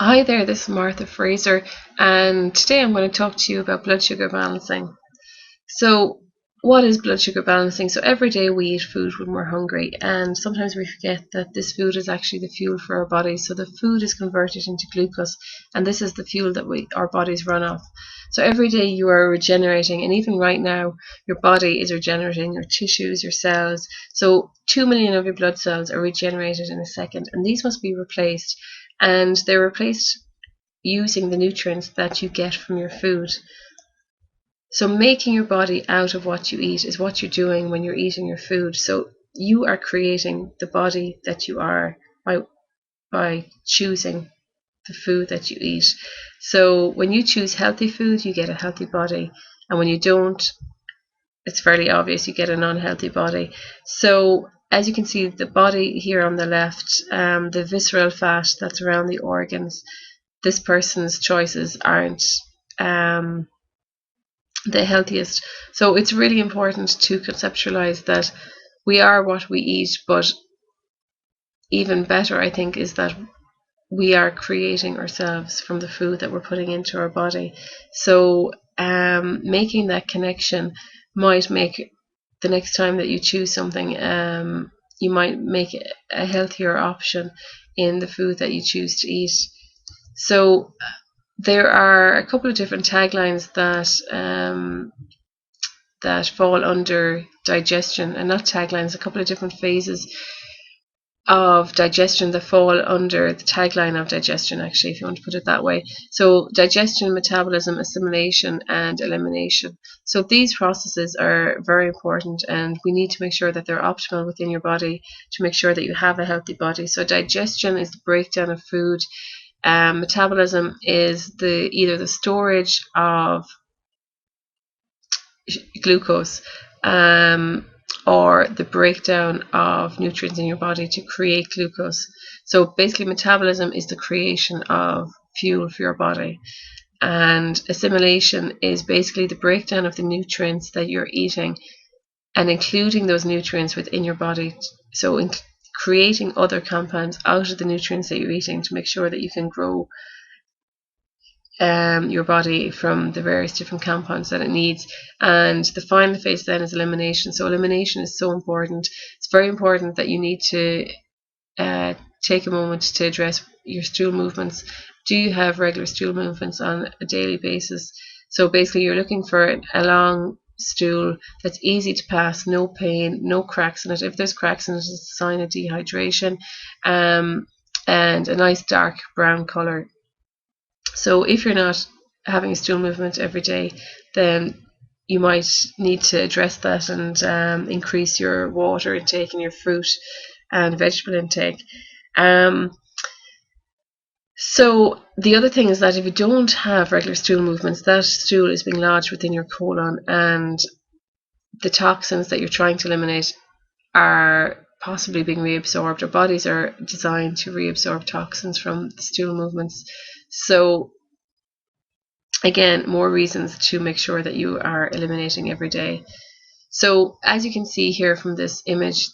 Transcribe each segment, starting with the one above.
Hi there, this is Martha Fraser, and today I'm going to talk to you about blood sugar balancing. So, what is blood sugar balancing? So, every day we eat food when we're hungry, and sometimes we forget that this food is actually the fuel for our bodies. So, the food is converted into glucose, and this is the fuel that our bodies run off. So, every day you are regenerating, and even right now, your body is regenerating your tissues, your cells. So, 2 million of your blood cells are regenerated in a second, and these must be replaced. And they're replaced using the nutrients that you get from your food. So making your body out of what you eat is what you're doing when you're eating your food. So you are creating the body that you are by choosing the food that you eat. So when you choose healthy food, you get a healthy body, and when you don't, it's fairly obvious you get an unhealthy body. So as you can see, the body here on the left, the visceral fat that's around the organs, this person's choices aren't um, the healthiest. So it's really important to conceptualize that we are what we eat, but even better, I think, is that we are creating ourselves from the food that we're putting into our body. So making that connection might make the next time that you choose something, you might make a healthier option in the food that you choose to eat. So there are a couple of different taglines that fall under digestion, and not taglines, a couple of different phases of digestion that fall under the tagline of digestion, actually, if you want to put it that way. So digestion, metabolism, assimilation, and elimination. So these processes are very important, and we need to make sure that they're optimal within your body to make sure that you have a healthy body. So digestion is the breakdown of food. Metabolism is either the storage of glucose, or the breakdown of nutrients in your body to create glucose. So basically, metabolism is the creation of fuel for your body, and assimilation is basically the breakdown of the nutrients that you're eating and including those nutrients within your body. So creating other compounds out of the nutrients that you're eating to make sure that you can grow your body from the various different compounds that it needs. And the final phase then is elimination. So elimination is so important. It's very important that you need to take a moment to address your stool movements. Do you have regular stool movements on a daily basis? So basically you're looking for a long stool that's easy to pass, no pain, no cracks in it. If there's cracks in it, it's a sign of dehydration, and a nice dark brown colour. So if you're not having a stool movement every day, then you might need to address that and increase your water intake and your fruit and vegetable intake. So the other thing is that if you don't have regular stool movements, that stool is being lodged within your colon, and the toxins that you're trying to eliminate are possibly being reabsorbed. Our bodies are designed to reabsorb toxins from the stool movements. So again, more reasons to make sure that you are eliminating every day. So as you can see here from this image,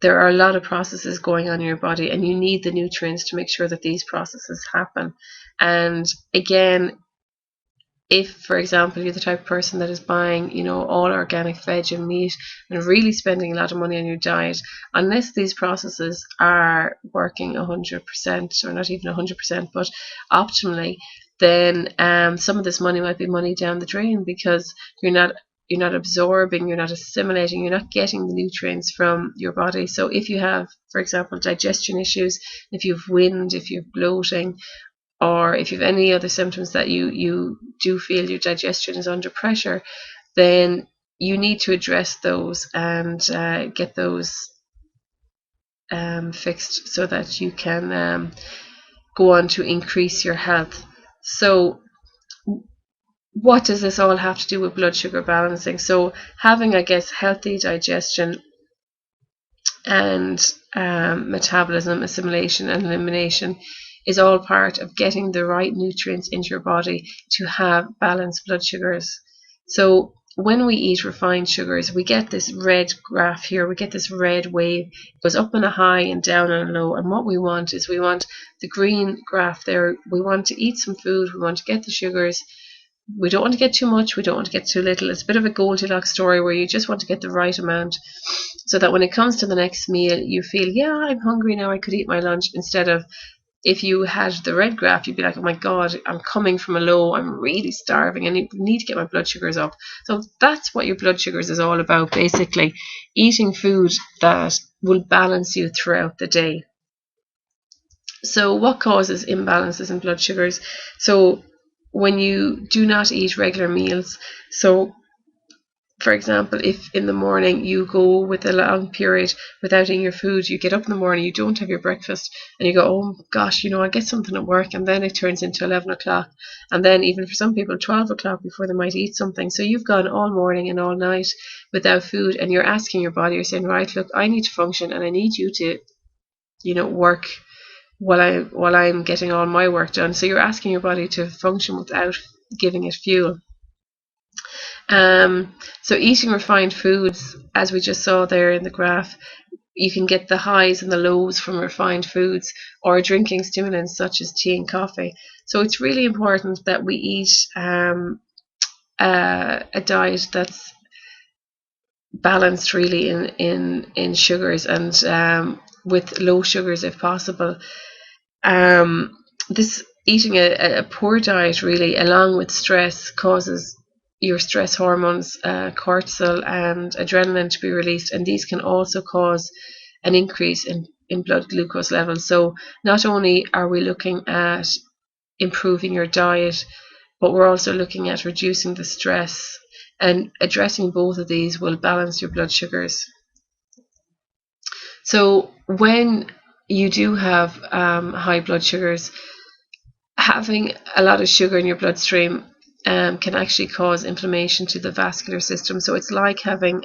there are a lot of processes going on in your body, and you need the nutrients to make sure that these processes happen. And again, if, for example, you're the type of person that is buying, all organic veg and meat and really spending a lot of money on your diet, unless these processes are working 100%, or not even 100%, but optimally, then some of this money might be money down the drain, because you're not absorbing, you're not assimilating, you're not getting the nutrients from your body. So if you have, for example, digestion issues, if you have wind, if you have bloating, or if you have any other symptoms that you do feel your digestion is under pressure, then you need to address those and get those fixed so that you can go on to increase your health. So what does this all have to do with blood sugar balancing? So having, I guess, healthy digestion and metabolism, assimilation, and elimination is all part of getting the right nutrients into your body to have balanced blood sugars. So when we eat refined sugars, we get this red graph here. We get this red wave. It goes up on a high and down on a low. And what we want is we want the green graph there. We want to eat some food. We want to get the sugars. We don't want to get too much. We don't want to get too little. It's a bit of a Goldilocks story where you just want to get the right amount so that when it comes to the next meal, you feel, yeah, I'm hungry now. I could eat my lunch, instead of, if you had the red graph, you'd be like, oh my God, I'm coming from a low, I'm really starving, and I need to get my blood sugars up. So that's what your blood sugars is all about, basically. Eating food that will balance you throughout the day. So what causes imbalances in blood sugars? So when you do not eat regular meals, so for example, if in the morning you go with a long period without eating your food, you get up in the morning, you don't have your breakfast, and you go, oh gosh, I'll get something at work, and then it turns into 11 o'clock, and then even for some people 12 o'clock before they might eat something. So you've gone all morning and all night without food, and you're asking your body, you're saying, right, look, I need to function, and I need you to work while I'm getting all my work done. So you're asking your body to function without giving it fuel. So eating refined foods, as we just saw there in the graph, you can get the highs and the lows from refined foods, or drinking stimulants such as tea and coffee. So it's really important that we eat a diet that's balanced, really, in sugars, and with low sugars if possible. This eating a poor diet, really, along with stress, causes your stress hormones, cortisol and adrenaline, to be released, and these can also cause an increase in blood glucose levels. So not only are we looking at improving your diet, but we're also looking at reducing the stress, and addressing both of these will balance your blood sugars. So when you do have high blood sugars, having a lot of sugar in your bloodstream can actually cause inflammation to the vascular system. So it's like having,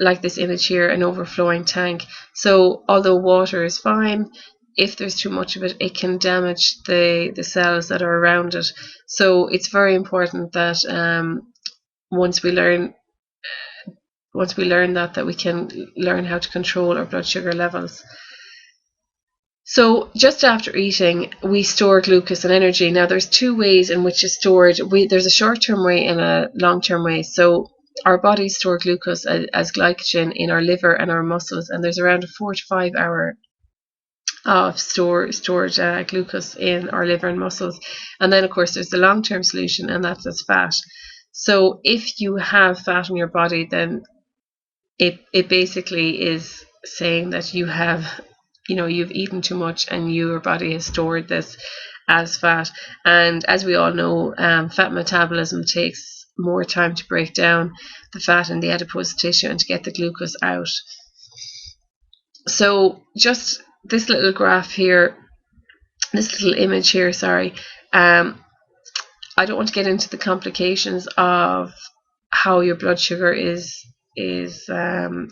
like this image here, an overflowing tank. So although water is fine, if there's too much of it, it can damage the cells that are around it. So it's very important that once we learn that we can learn how to control our blood sugar levels. So just after eating, we store glucose and energy. Now there's two ways in which it's stored. There's a short-term way and a long-term way. So our bodies store glucose as glycogen in our liver and our muscles, and there's around a 4 to 5 hour of stored glucose in our liver and muscles. And then of course there's the long-term solution, and that's as fat. So if you have fat in your body, then it basically is saying that you have, you've eaten too much and your body has stored this as fat. And as we all know, fat metabolism takes more time to break down the fat in the adipose tissue and to get the glucose out. So just this little graph here, this little image here, sorry, I don't want to get into the complications of how your blood sugar is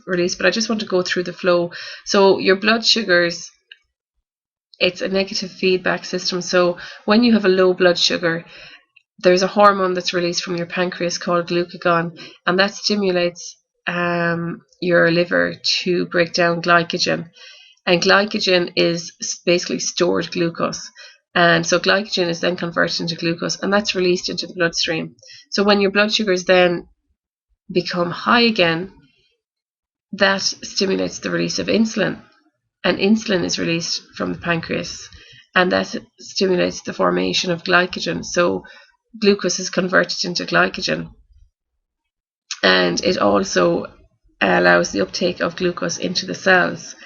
released, but I just want to go through the flow. So your blood sugars, it's a negative feedback system. So when you have a low blood sugar, there's a hormone that's released from your pancreas called glucagon, and that stimulates your liver to break down glycogen. And glycogen is basically stored glucose. And so glycogen is then converted into glucose, and that's released into the bloodstream. So when your blood sugars then become high again, that stimulates the release of insulin, and insulin is released from the pancreas, and that stimulates the formation of glycogen. So glucose is converted into glycogen, and it also allows the uptake of glucose into the cells.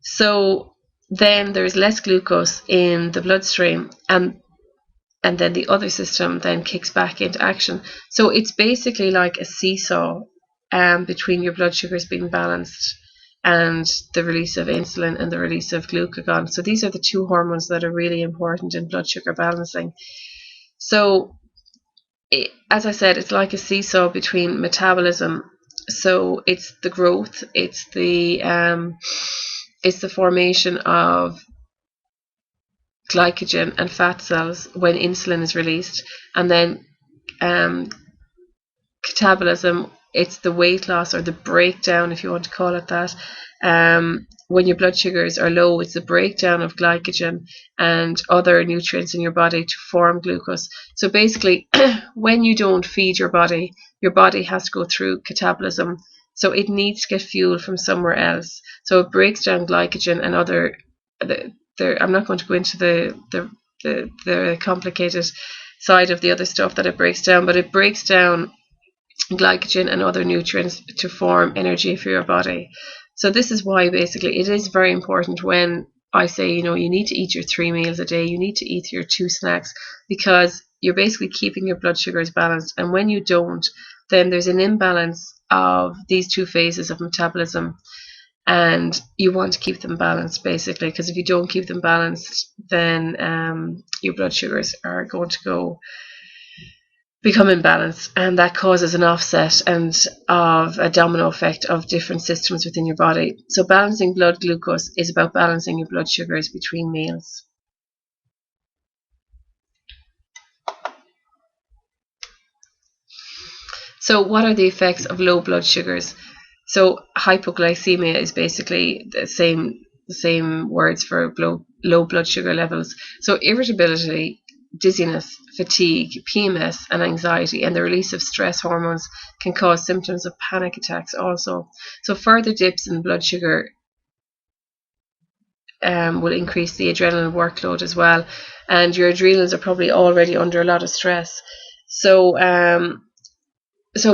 So then there's less glucose in the bloodstream, and then the other system then kicks back into action. So it's basically like a seesaw between your blood sugars being balanced and the release of insulin and the release of glucagon. So these are the two hormones that are really important in blood sugar balancing. So as I said, it's like a seesaw between metabolism. So it's the growth, it's the formation of glycogen and fat cells when insulin is released, and then catabolism, it's the weight loss or the breakdown, if you want to call it that. When your blood sugars are low, it's the breakdown of glycogen and other nutrients in your body to form glucose. So basically, when you don't feed your body has to go through catabolism. So it needs to get fuel from somewhere else. So it breaks down glycogen and other. I'm not going to go into the complicated side of the other stuff that it breaks down, but it breaks down glycogen and other nutrients to form energy for your body. So this is why basically it is very important when I say, you need to eat your 3 meals a day, you need to eat your 2 snacks, because you're basically keeping your blood sugars balanced. And when you don't, then there's an imbalance of these 2 phases of metabolism, and you want to keep them balanced basically, because if you don't keep them balanced, then your blood sugars are going to become imbalanced, and that causes an offset and of a domino effect of different systems within your body. So balancing blood glucose is about balancing your blood sugars between meals. So what are the effects of low blood sugars? So hypoglycemia is basically the same words for low blood sugar levels. So irritability, dizziness, fatigue, PMS, and anxiety, and the release of stress hormones can cause symptoms of panic attacks also. So further dips in blood sugar will increase the adrenaline workload as well, and your adrenals are probably already under a lot of stress. So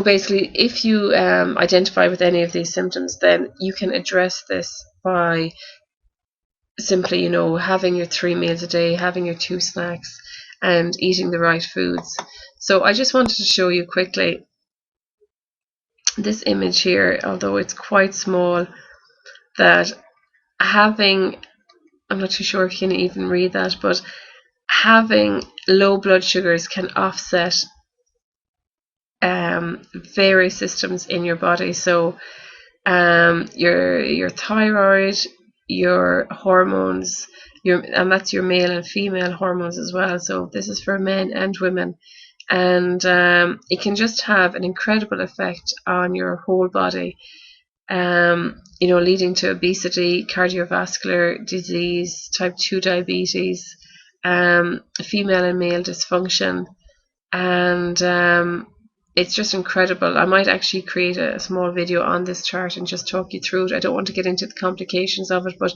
basically, if you identify with any of these symptoms, then you can address this by simply, having your 3 meals a day, having your 2 snacks, and eating the right foods. So I just wanted to show you quickly this image here, although it's quite small, that I'm not too sure if you can even read that, but having low blood sugars can offset various systems in your body. So your thyroid, your hormones, and that's your male and female hormones as well. So this is for men and women, and it can just have an incredible effect on your whole body, leading to obesity, cardiovascular disease, type 2 diabetes, female and male dysfunction, and it's just incredible. I might actually create a small video on this chart and just talk you through it. I don't want to get into the complications of it, but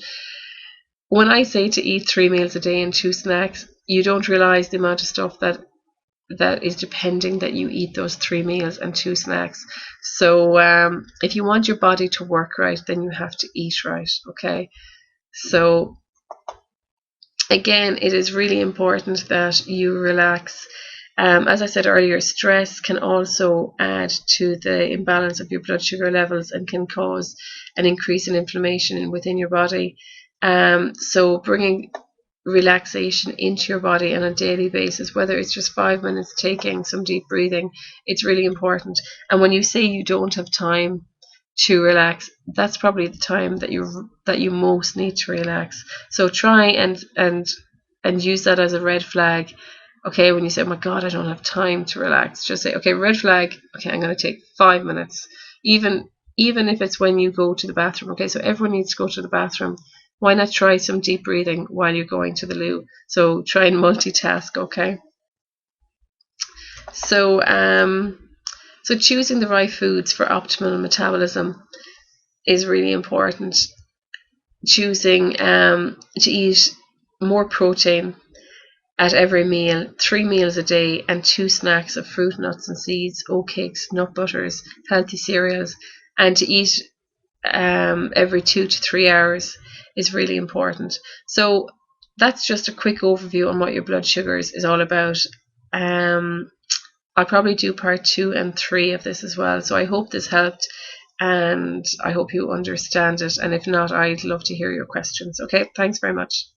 when I say to eat 3 meals a day and 2 snacks, you don't realize the amount of stuff that is depending that you eat those 3 meals and 2 snacks. So if you want your body to work right, then you have to eat right, okay? So again, it is really important that you relax. As I said earlier, stress can also add to the imbalance of your blood sugar levels and can cause an increase in inflammation within your body. So bringing relaxation into your body on a daily basis, whether it's just 5 minutes taking some deep breathing, it's really important. And when you say you don't have time to relax, that's probably the time that you most need to relax. So try and use that as a red flag. Okay, when you say, oh my God, I don't have time to relax, just say, okay, red flag, okay, I'm going to take 5 minutes, even if it's when you go to the bathroom. Okay, so everyone needs to go to the bathroom. Why not try some deep breathing while you're going to the loo? So try and multitask, okay? So so choosing the right foods for optimal metabolism is really important. Choosing to eat more protein at every meal, 3 meals a day, and 2 snacks of fruit, nuts and seeds, oat cakes, nut butters, healthy cereals, and to eat every 2 to 3 hours is really important. So that's just a quick overview on what your blood sugars is all about. I'll probably do part 2 and 3 of this as well. So I hope this helped, and I hope you understand it. And if not, I'd love to hear your questions. Okay, thanks very much.